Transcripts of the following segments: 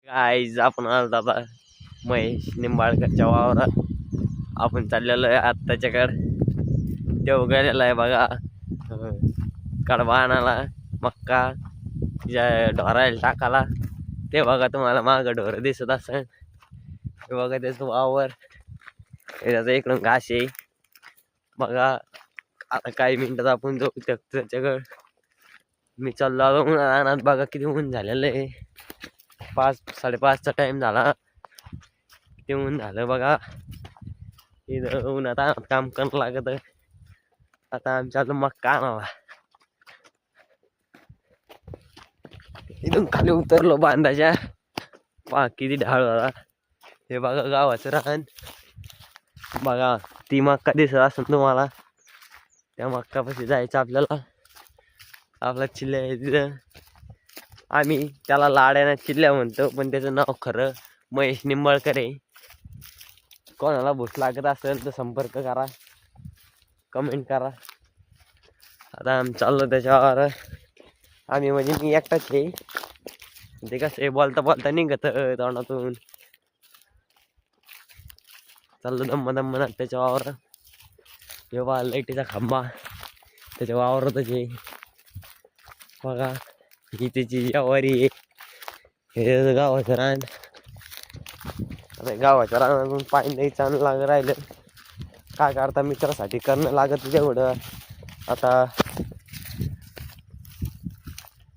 Guys आपण आज दादा महेश निंबाळकरच्या वावरात आपण चाललेलो आहे आत्ताच्याकडे ते उघडलेला आहे बघा. कडबा आणायला मक्का ज्या ढोरायला टाकाला ते बघा. तुम्हाला मागं ढोरं दिसत असेल ते बघा. त्याचं वावर त्याचा इकडून घास आहे बघा. आता काही मिनिटात आपण जाऊ त्याच्याकडं. मी चाललो आलो उन्हाळ्यात बघा. किती ऊन झालेलं आहे. 5-5:30चा टाइम झाला. किती ऊन झालं बघा. इथं उन्हात काम करावं लागत. आता आमच्या मक्का आणावा. इथून खाली उतरलो बांधाच्या. पहा किती ढाळ झाला. हे बघा गावाचं रान बघा. ती मक्का दिसत असेल तुम्हाला. त्या मक्कापाशी जायचं आपल्याला. आपला चिल्ल्या आहे तिथं. आम्ही त्याला लाड्याने चिल्ल्या म्हणतो पण त्याचं नाव खरं महेश निंबाळकर आहे. कोणाला भूक लागत असेल तर संपर्क करा, कमेंट करा. आता आम्ही चाललो त्याच्यावर. आम्ही म्हणजे मी एकटाच आहे. ते कसं आहे बोलता बोलता निघत तोंडातून. चाललो दम्म त्याच्या वावर. जेव्हा लाईटीचा खांबा त्याच्या वावरातच आहे बघा. ही त्याची ज्वारी आहे. हे गावाचं रान. आता गावाच्या रानातून पाणी द्यायचं चांगलं लाग राहिलं. काय करता मित्रासाठी करणं लागत तेवढं. आता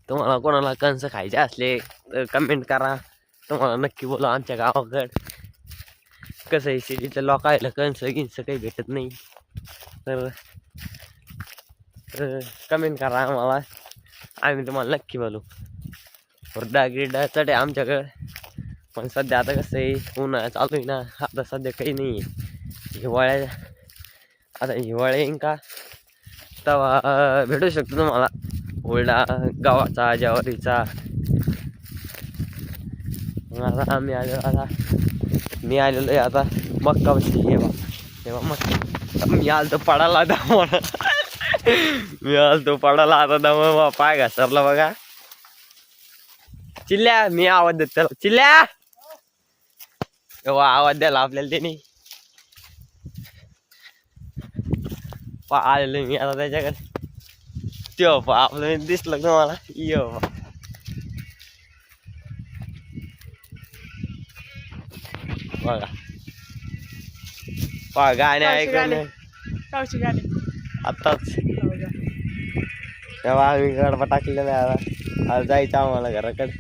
तुम्हाला कोणाला कंस खायचे असले तर कमेंट करा. तुम्हाला नक्की बोला. आमच्या गावाकडं कसं आहे सिटीतल्या लोकायला कंस गिंस काही भेटत नाही तर कमेंट करा आम्हाला. आम्ही तुम्हाला नक्की बोलू. हुरडा गिरडा चढे आमच्याकडं. पण सध्या आता कसं आहे उन्हाळा चालू आहे ना. आता सध्या काही नाही आहे. आता हिवाळा येईन का तेव्हा भेटू शकतो तुम्हाला हुरडा गावाचा ज्वारीचा. आता आम्ही मी आलेलो आहे आता मक्का बसली. तेव्हा मग मी आलो तो पडाला दामा. मी आलो तो पडाला आता दामा पाय घसरला बघा. चिल्ल्या मी आवाज देत त्याला. चिल्ल्या आवाज द्यायला आपल्याला त्यांनी आलेलो मी आता त्याच्याकडे. त्यो आपलं दिसलं तुम्हाला. यो बघा पहा गाणे ऐकून आताच तेव्हा आम्ही गडबा टाकलेला आहे. आता जायचं आम्हाला घराकडे.